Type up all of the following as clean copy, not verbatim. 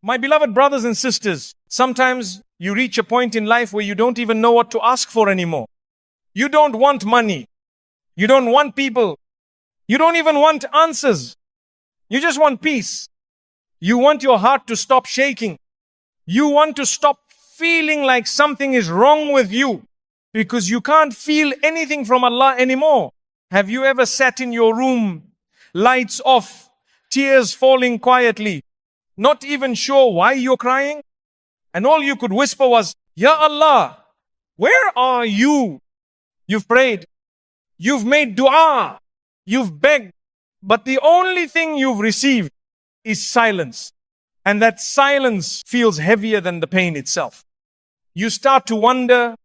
My beloved brothers and sisters, sometimes you reach a point in life where you don't even know what to ask for anymore. You don't want money. You don't want people. You don't even want answers. You just want peace. You want your heart to stop shaking. You want to stop feeling like something is wrong with you because you can't feel anything from Allah anymore. Have you ever sat in your room, lights off, tears falling quietly, not even sure why you're crying? And all you could whisper was, Ya Allah, where are you? You've prayed. You've made dua. You've begged. But the only thing you've received is silence. And that silence feels heavier than the pain itself. You start to wonder,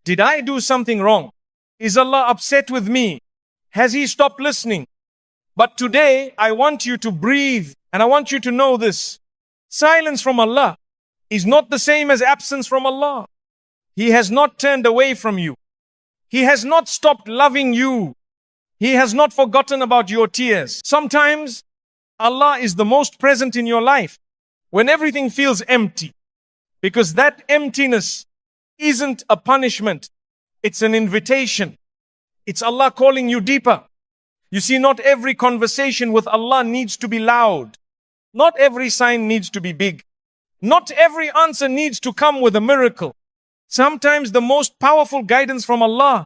did I do something wrong? Is Allah upset with me? Has He stopped listening? But today, I want you to breathe and I want you to know this. Silence from Allah is not the same as absence from Allah. He has not turned away from you. He has not stopped loving you. He has not forgotten about your tears. Sometimes Allah is the most present in your life when everything feels empty, because that emptiness isn't a punishment. It's an invitation. It's Allah calling you deeper. You see, not every conversation with Allah needs to be loud. Not every sign needs to be big. Not every answer needs to come with a miracle. Sometimes the most powerful guidance from Allah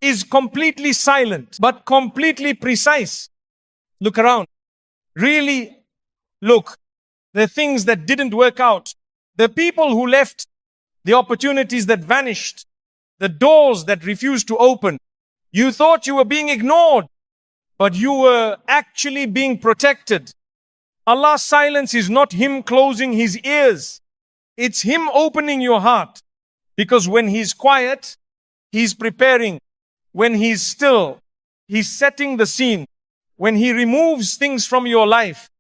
is completely silent, but completely precise. Look around. Really look. The things that didn't work out, the people who left, the opportunities that vanished, the doors that refused to open. You thought you were being ignored, but you were actually being protected. Allah's silence is not Him closing His ears. It's Him opening your heart. Because when He's quiet, He's preparing. When He's still, He's setting the scene. When He removes things from your life,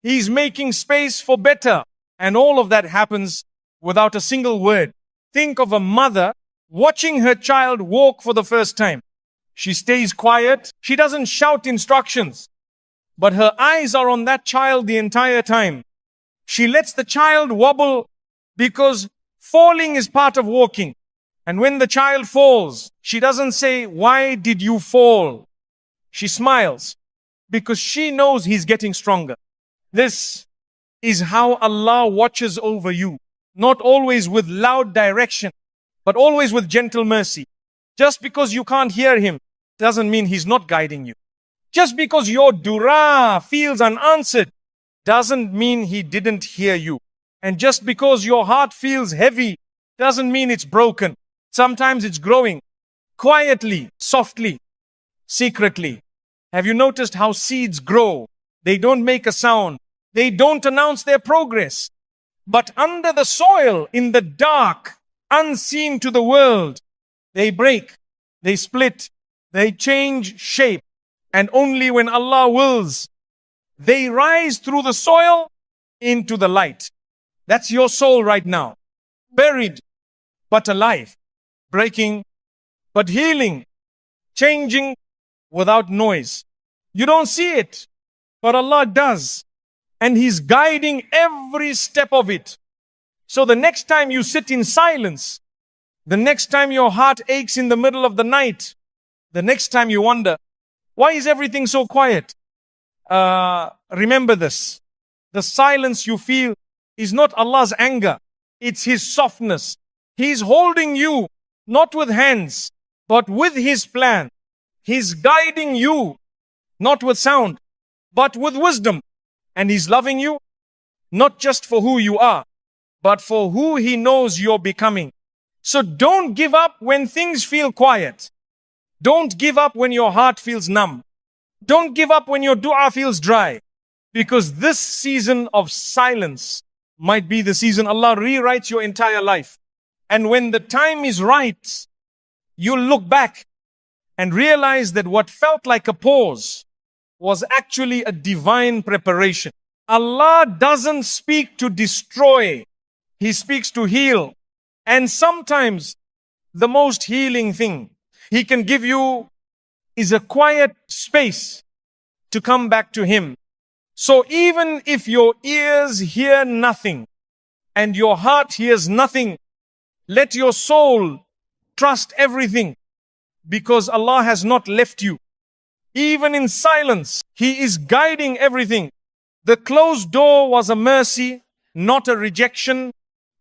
He's making space for better. And all of that happens without a single word. Think of a mother watching her child walk for the first time. She stays quiet. She doesn't shout instructions. But her eyes are on that child the entire time. She lets the child wobble because falling is part of walking. And when the child falls, she doesn't say, "Why did you fall?" She smiles because she knows he's getting stronger. This is how Allah watches over you. Not always with loud direction, but always with gentle mercy. Just because you can't hear Him doesn't mean He's not guiding you. Just because your dua feels unanswered doesn't mean He didn't hear you. And just because your heart feels heavy doesn't mean it's broken. Sometimes it's growing quietly, softly, secretly. Have you noticed how seeds grow? They don't make a sound. They don't announce their progress. But under the soil, in the dark, unseen to the world, they break, they split, they change shape. And only when Allah wills, they rise through the soil into the light. That's your soul right now. Buried, but alive. Breaking, but healing. Changing without noise. You don't see it, but Allah does. And He's guiding every step of it. So the next time you sit in silence, the next time your heart aches in the middle of the night, the next time you wonder, why is everything so quiet? Remember this. The silence you feel is not Allah's anger. It's His softness. He's holding you, not with hands, but with His plan. He's guiding you, not with sound, but with wisdom. And He's loving you, not just for who you are, but for who He knows you're becoming. So don't give up when things feel quiet. Don't give up when your heart feels numb. Don't give up when your dua feels dry. Because this season of silence might be the season Allah rewrites your entire life. And when the time is right, you'll look back and realize that what felt like a pause was actually a divine preparation. Allah doesn't speak to destroy. He speaks to heal. And sometimes the most healing thing He can give you is a quiet space to come back to Him. So even if your ears hear nothing, and your heart hears nothing, let your soul trust everything, because Allah has not left you. Even in silence, He is guiding everything. The closed door was a mercy, not a rejection.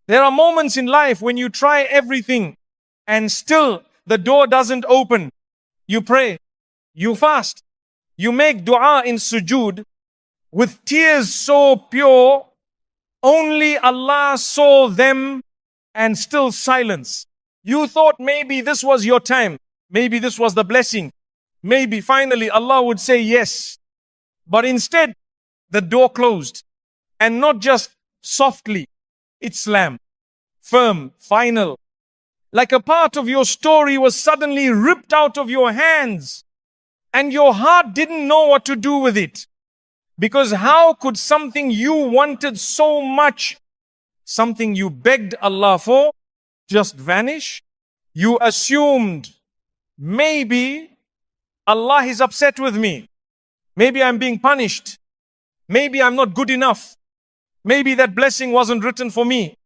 There are moments in life when you try everything and still the door doesn't open. You pray, you fast, you make dua in sujood with tears so pure, only Allah saw them, and still silence. You thought maybe this was your time, maybe this was the blessing, maybe finally Allah would say yes. But instead, the door closed, and not just softly, it slammed, firm, final. Like a part of your story was suddenly ripped out of your hands, and your heart didn't know what to do with it. Because how could something you wanted so much, something you begged Allah for, just vanish? You assumed, maybe Allah is upset with me. Maybe I'm being punished. Maybe I'm not good enough. Maybe that blessing wasn't written for me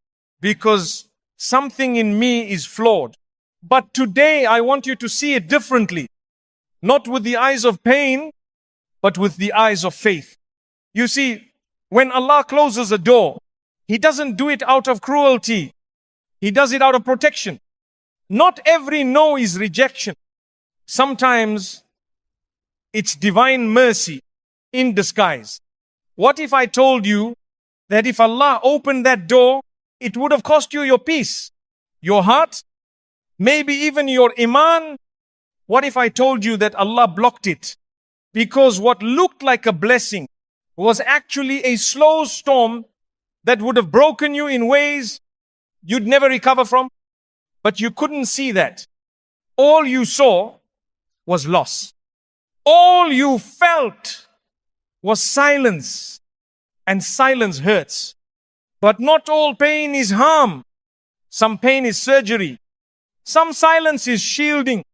because something in me is flawed. But today I want you to see it differently. Not with the eyes of pain, but with the eyes of faith. You see, when Allah closes a door, He doesn't do it out of cruelty. He does it out of protection. Not every no is rejection. Sometimes it's divine mercy in disguise. What if I told you that if Allah opened that door, it would have cost you your peace, your heart, maybe even your Iman? What if I told you that Allah blocked it? Because what looked like a blessing was actually a slow storm that would have broken you in ways you'd never recover from. But you couldn't see that. All you saw was loss. All you felt was silence. And silence hurts. But not all pain is harm. Some pain is surgery. Some silence is shielding.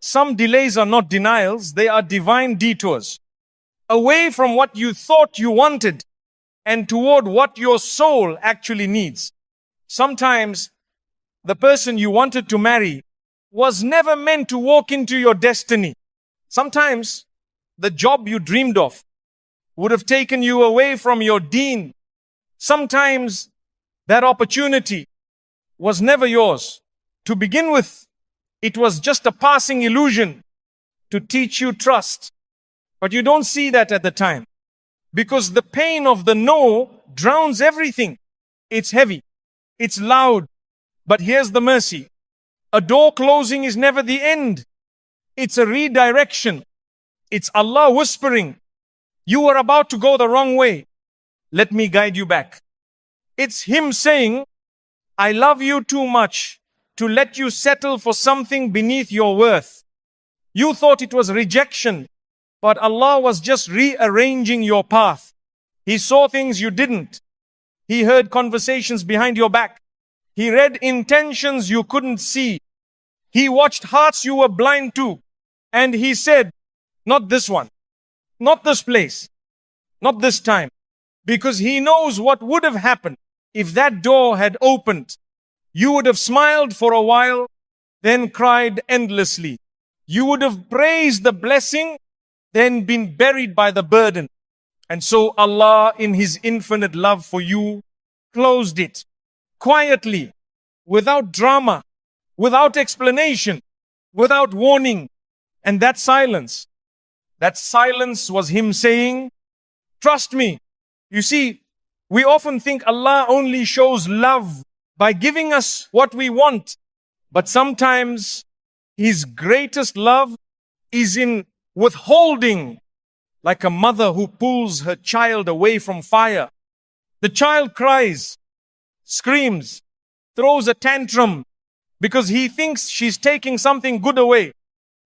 Some delays are not denials, they are divine detours. Away from what you thought you wanted and toward what your soul actually needs. Sometimes the person you wanted to marry was never meant to walk into your destiny. Sometimes the job you dreamed of would have taken you away from your deen. Sometimes that opportunity was never yours. To begin with, it was just a passing illusion to teach you trust. But you don't see that at the time. Because the pain of the no drowns everything. It's heavy. It's loud. But here's the mercy. A door closing is never the end. It's a redirection. It's Allah whispering, you are about to go the wrong way. Let me guide you back. It's Him saying, I love you too much to let you settle for something beneath your worth. You thought it was rejection, but Allah was just rearranging your path. He saw things you didn't. He heard conversations behind your back. He read intentions you couldn't see. He watched hearts you were blind to. And He said, not this one, not this place, not this time. Because He knows what would have happened if that door had opened. You would have smiled for a while, then cried endlessly. You would have praised the blessing, then been buried by the burden. And so Allah, in His infinite love for you, closed it quietly, without drama, without explanation, without warning. And that silence was Him saying, trust me. You see, we often think Allah only shows love by giving us what we want. But sometimes His greatest love is in withholding, like a mother who pulls her child away from fire. The child cries, screams, throws a tantrum because he thinks she's taking something good away.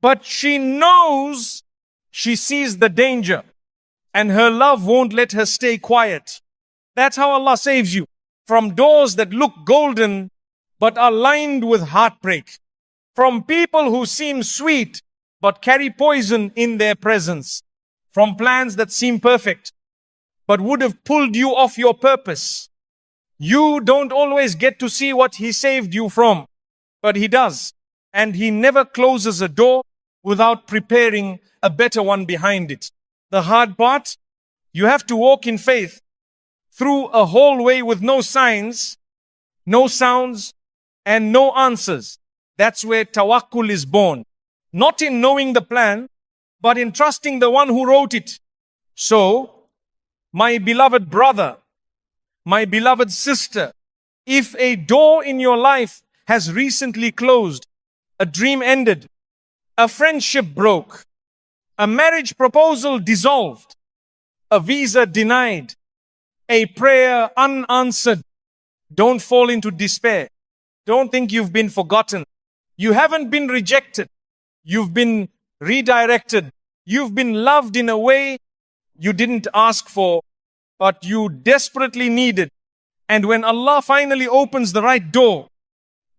But she knows, she sees the danger, and her love won't let her stay quiet. That's how Allah saves you from doors that look golden but are lined with heartbreak. From people who seem sweet but carry poison in their presence. From plans that seem perfect but would have pulled you off your purpose. You don't always get to see what He saved you from, but He does. And He never closes a door without preparing a better one behind it. The hard part, you have to walk in faith through a hallway with no signs, no sounds, and no answers. That's where Tawakkul is born. Not in knowing the plan, but in trusting the one who wrote it. So, my beloved brother, my beloved sister, if a door in your life has recently closed, a dream ended, a friendship broke, a marriage proposal dissolved, a visa denied, a prayer unanswered, don't fall into despair. Don't think you've been forgotten. You haven't been rejected. You've been redirected. You've been loved in a way you didn't ask for, but you desperately needed. And when Allah finally opens the right door,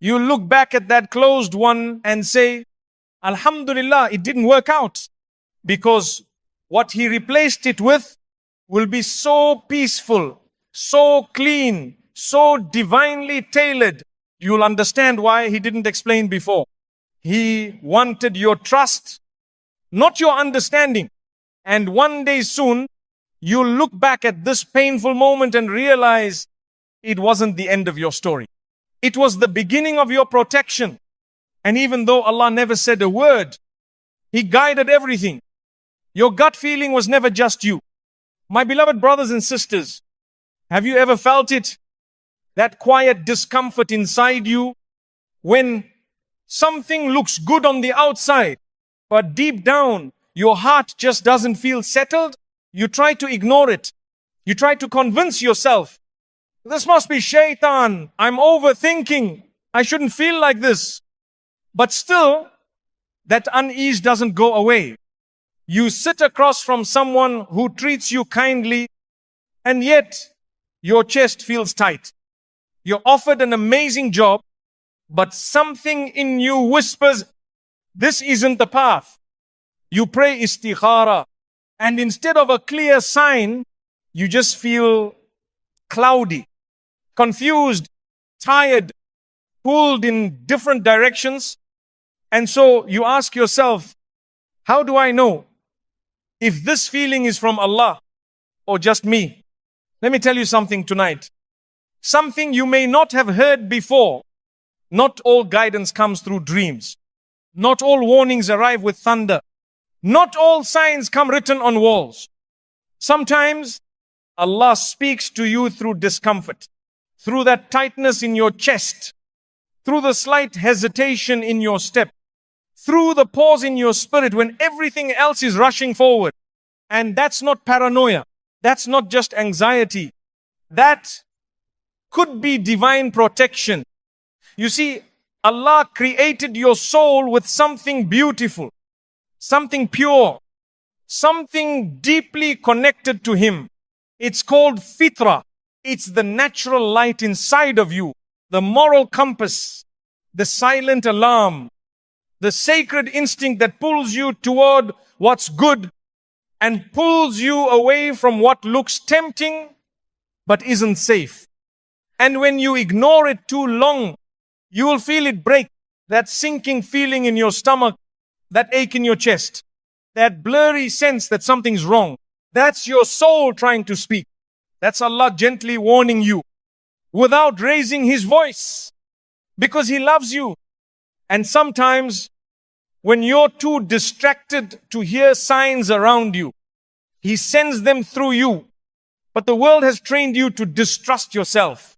you look back at that closed one and say, Alhamdulillah, it didn't work out. Because what He replaced it with will be so peaceful, so clean, so divinely tailored. You'll understand why He didn't explain before. He wanted your trust, not your understanding. And one day soon, you'll look back at this painful moment and realize it wasn't the end of your story. It was the beginning of your protection. And even though Allah never said a word, He guided everything. Your gut feeling was never just you. My beloved brothers and sisters, have you ever felt it? That quiet discomfort inside you when something looks good on the outside, but deep down, your heart just doesn't feel settled. You try to ignore it. You try to convince yourself, this must be shaitan. I'm overthinking. I shouldn't feel like this. But still, that unease doesn't go away. You sit across from someone who treats you kindly, and yet your chest feels tight. You're offered an amazing job, but something in you whispers, this isn't the path. You pray istikhara, and instead of a clear sign, you just feel cloudy, confused, tired, pulled in different directions. And so you ask yourself, how do I know if this feeling is from Allah or just me? Let me tell you something tonight. Something you may not have heard before. Not all guidance comes through dreams. Not all warnings arrive with thunder. Not all signs come written on walls. Sometimes Allah speaks to you through discomfort, through that tightness in your chest, through the slight hesitation in your step, through the pause in your spirit when everything else is rushing forward. And that's not paranoia. That's not just anxiety. That could be divine protection. You see, Allah created your soul with something beautiful, something pure, something deeply connected to Him. It's called fitra. It's the natural light inside of you, the moral compass, the silent alarm, the sacred instinct that pulls you toward what's good and pulls you away from what looks tempting but isn't safe. And when you ignore it too long, you will feel it break. That sinking feeling in your stomach, that ache in your chest, that blurry sense that something's wrong. That's your soul trying to speak. That's Allah gently warning you without raising His voice because He loves you. And sometimes when you're too distracted to hear signs around you, He sends them through you. But the world has trained you to distrust yourself.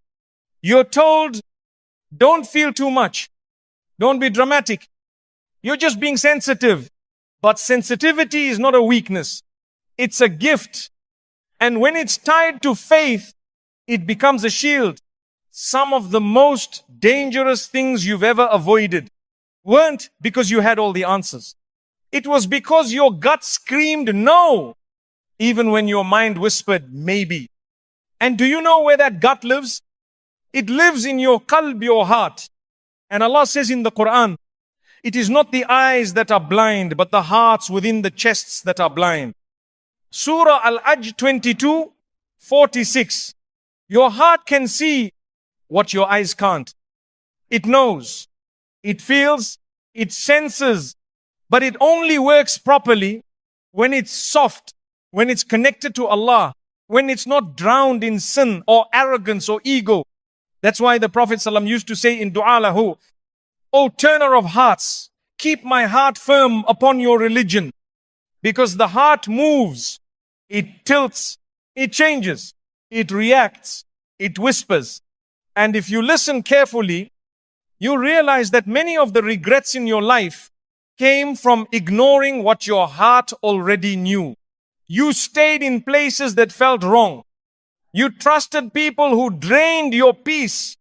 You're told, don't feel too much. Don't be dramatic. You're just being sensitive. But sensitivity is not a weakness. It's a gift. And when it's tied to faith, it becomes a shield. Some of the most dangerous things you've ever avoided weren't because you had all the answers. It was because your gut screamed no, even when your mind whispered maybe. And do you know where that gut lives? It lives in your qalb, your heart. And Allah says in the Quran, it is not the eyes that are blind, but the hearts within the chests that are blind. Surah Al-Ajj 22:46. Your heart can see what your eyes can't. It knows, it feels, it senses, but it only works properly when it's soft, when it's connected to Allah, when it's not drowned in sin or arrogance or ego. That's why the Prophet ﷺ used to say in dua lahu, O turner of hearts, keep my heart firm upon your religion. Because the heart moves, it tilts, it changes, it reacts, it whispers. And if you listen carefully, you realize that many of the regrets in your life came from ignoring what your heart already knew. You stayed in places that felt wrong. You trusted people who drained your peace.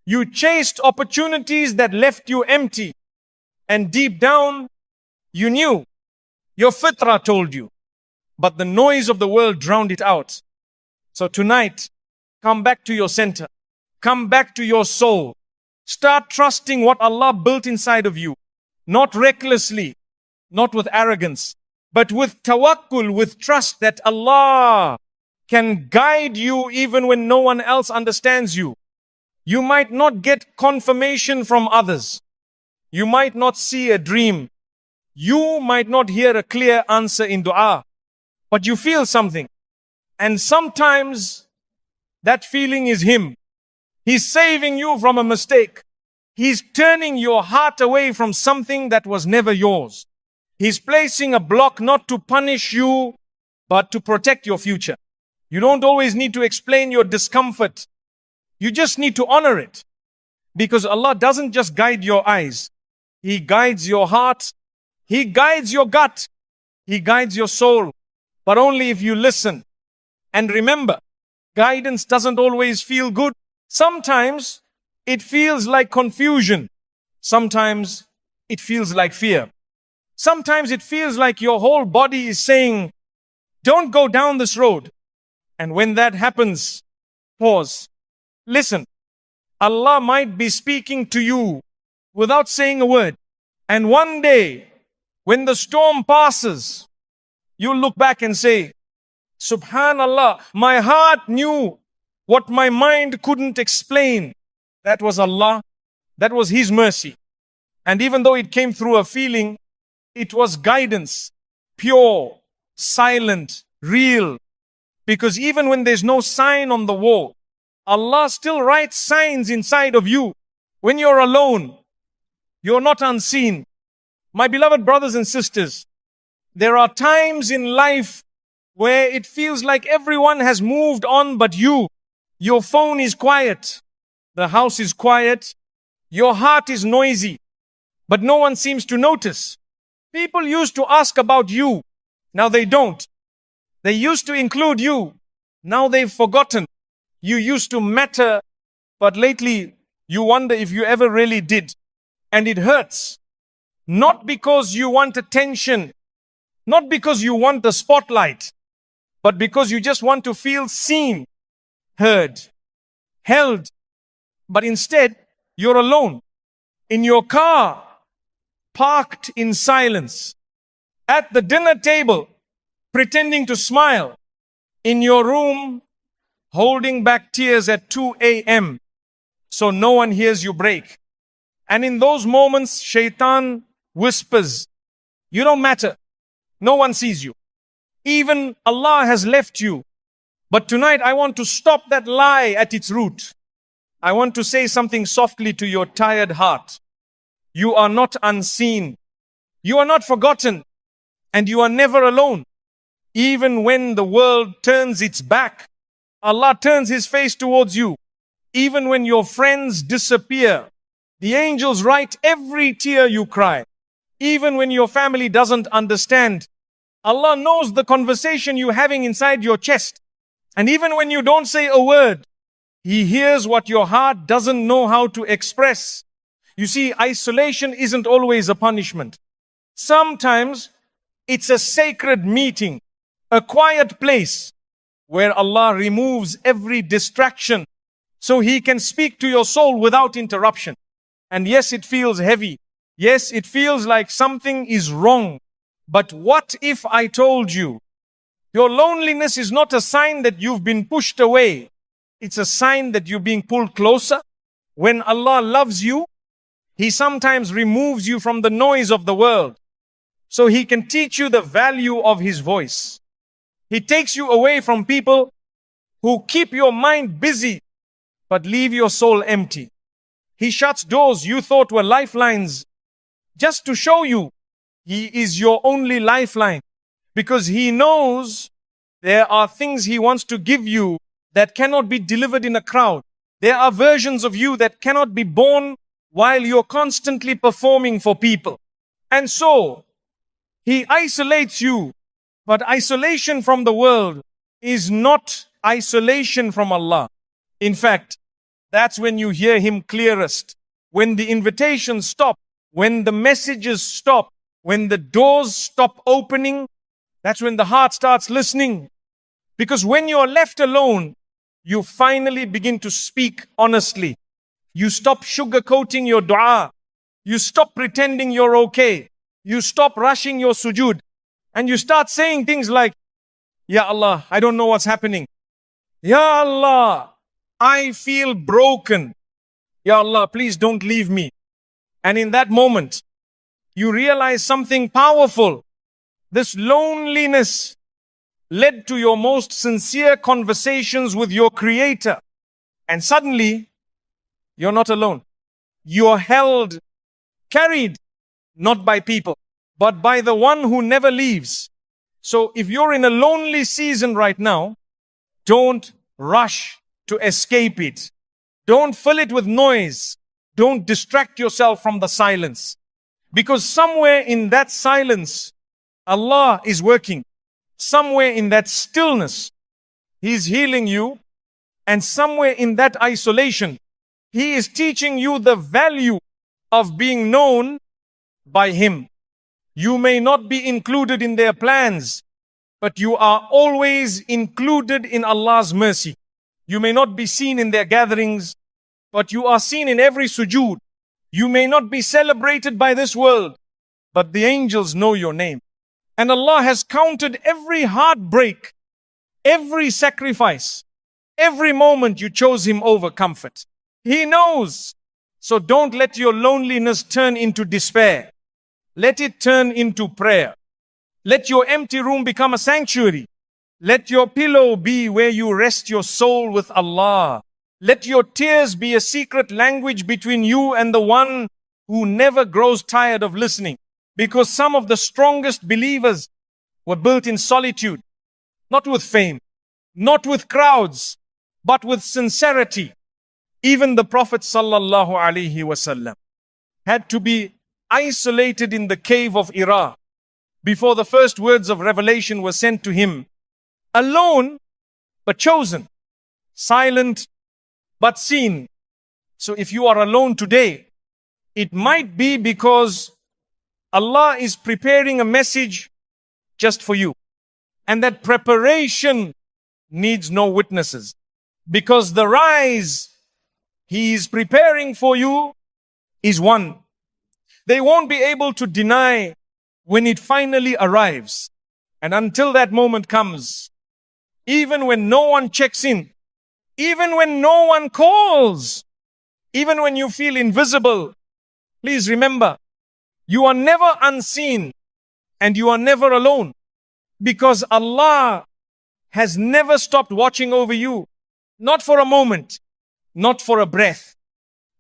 You chased opportunities that left you empty. And deep down, you knew. Your fitrah told you. But the noise of the world drowned it out. So tonight, come back to your center. Come back to your soul. Start trusting what Allah built inside of you. Not recklessly, not with arrogance, but with tawakkul, with trust that Allah can guide you even when no one else understands you. You might not get confirmation from others. You might not see a dream. You might not hear a clear answer in dua, but you feel something. And sometimes that feeling is Him. He's saving you from a mistake. He's turning your heart away from something that was never yours. He's placing a block not to punish you, but to protect your future. You don't always need to explain your discomfort. You just need to honor it. Because Allah doesn't just guide your eyes. He guides your heart. He guides your gut. He guides your soul. But only if you listen. And remember, guidance doesn't always feel good. Sometimes it feels like confusion. Sometimes it feels like fear. Sometimes it feels like your whole body is saying, don't go down this road. And when that happens, pause. Listen. Allah might be speaking to you without saying a word. And one day, when the storm passes, you'll look back and say, Subhanallah, my heart knew what my mind couldn't explain. That was Allah. That was His mercy. And even though it came through a feeling, it was guidance, pure, silent, real. Because even when there's no sign on the wall, Allah still writes signs inside of you. When you're alone, you're not unseen. My beloved brothers and sisters, there are times in life where it feels like everyone has moved on but you. Your phone is quiet. The house is quiet. Your heart is noisy. But no one seems to notice. People used to ask about you. Now they don't. They used to include you. Now they've forgotten. You used to matter, but lately you wonder if you ever really did. And it hurts. Not because you want attention, not because you want the spotlight, but because you just want to feel seen, heard, held. But instead, you're alone, in your car, parked in silence, at the dinner table, pretending to smile, in your room, holding back tears at 2 a.m. so no one hears you break. And in those moments, shaitan whispers, you don't matter. No one sees you. Even Allah has left you. But tonight I want to stop that lie at its root. I want to say something softly to your tired heart. You are not unseen. You are not forgotten. And you are never alone. Even when the world turns its back, Allah turns His face towards you. Even when your friends disappear, the angels write every tear you cry. Even when your family doesn't understand, Allah knows the conversation you're having inside your chest. And even when you don't say a word, He hears what your heart doesn't know how to express. You see, isolation isn't always a punishment. Sometimes it's a sacred meeting, a quiet place where Allah removes every distraction so He can speak to your soul without interruption. And yes, it feels heavy. Yes, it feels like something is wrong. But what if I told you, your loneliness is not a sign that you've been pushed away. It's a sign that you're being pulled closer. When Allah loves you, He sometimes removes you from the noise of the world, so He can teach you the value of His voice. He takes you away from people who keep your mind busy but leave your soul empty. He shuts doors you thought were lifelines just to show you He is your only lifeline, because He knows there are things He wants to give you that cannot be delivered in a crowd. There are versions of you that cannot be born while you're constantly performing for people. And so, He isolates you. But isolation from the world is not isolation from Allah. In fact, that's when you hear Him clearest. When the invitations stop, when the messages stop, when the doors stop opening, that's when the heart starts listening. Because when you're left alone, you finally begin to speak honestly. You stop sugarcoating your dua. You stop pretending you're okay. You stop rushing your sujood. And you start saying things like, Ya Allah, I don't know what's happening. Ya Allah, I feel broken. Ya Allah, please don't leave me. And in that moment, you realize something powerful. This loneliness led to your most sincere conversations with your Creator. And suddenly, you're not alone. You're held, carried, not by people, but by the one who never leaves. So if you're in a lonely season right now, don't rush to escape it. Don't fill it with noise. Don't distract yourself from the silence. Because somewhere in that silence, Allah is working. Somewhere in that stillness, He's healing you. And somewhere in that isolation, He is teaching you the value of being known by Him. You may not be included in their plans, but you are always included in Allah's mercy. You may not be seen in their gatherings, but you are seen in every sujood. You may not be celebrated by this world, but the angels know your name. And Allah has counted every heartbreak, every sacrifice, every moment you chose Him over comfort. He knows. So don't let your loneliness turn into despair. Let it turn into prayer. Let your empty room become a sanctuary. Let your pillow be where you rest your soul with Allah. Let your tears be a secret language between you and the one who never grows tired of listening. Because some of the strongest believers were built in solitude, not with fame, not with crowds, but with sincerity. Even the Prophet sallallahu alaihi wasallam had to be isolated in the cave of Hira before the first words of revelation were sent to him. Alone, but chosen. Silent, but seen. So if you are alone today, it might be because Allah is preparing a message just for you. And that preparation needs no witnesses. Because the rise He is preparing for you is one. They won't be able to deny when it finally arrives. And until that moment comes, even when no one checks in, even when no one calls, even when you feel invisible, please remember, you are never unseen and you are never alone, because Allah has never stopped watching over you. Not for a moment, not for a breath,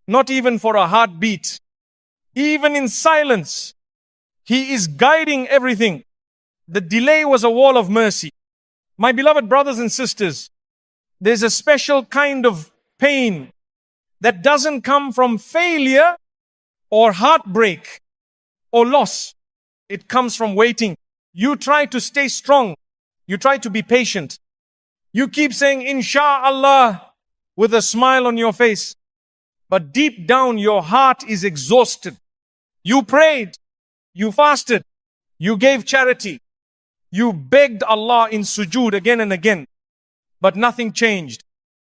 not even for a heartbeat. Even in silence, He is guiding everything. The delay was a wall of mercy. My beloved brothers and sisters, there's a special kind of pain that doesn't come from failure or heartbreak or loss. It comes from waiting. You try to stay strong. You try to be patient. You keep saying, Insha'Allah, with a smile on your face. But deep down, your heart is exhausted. You prayed. You fasted. You gave charity. You begged Allah in sujood again and again. But nothing changed.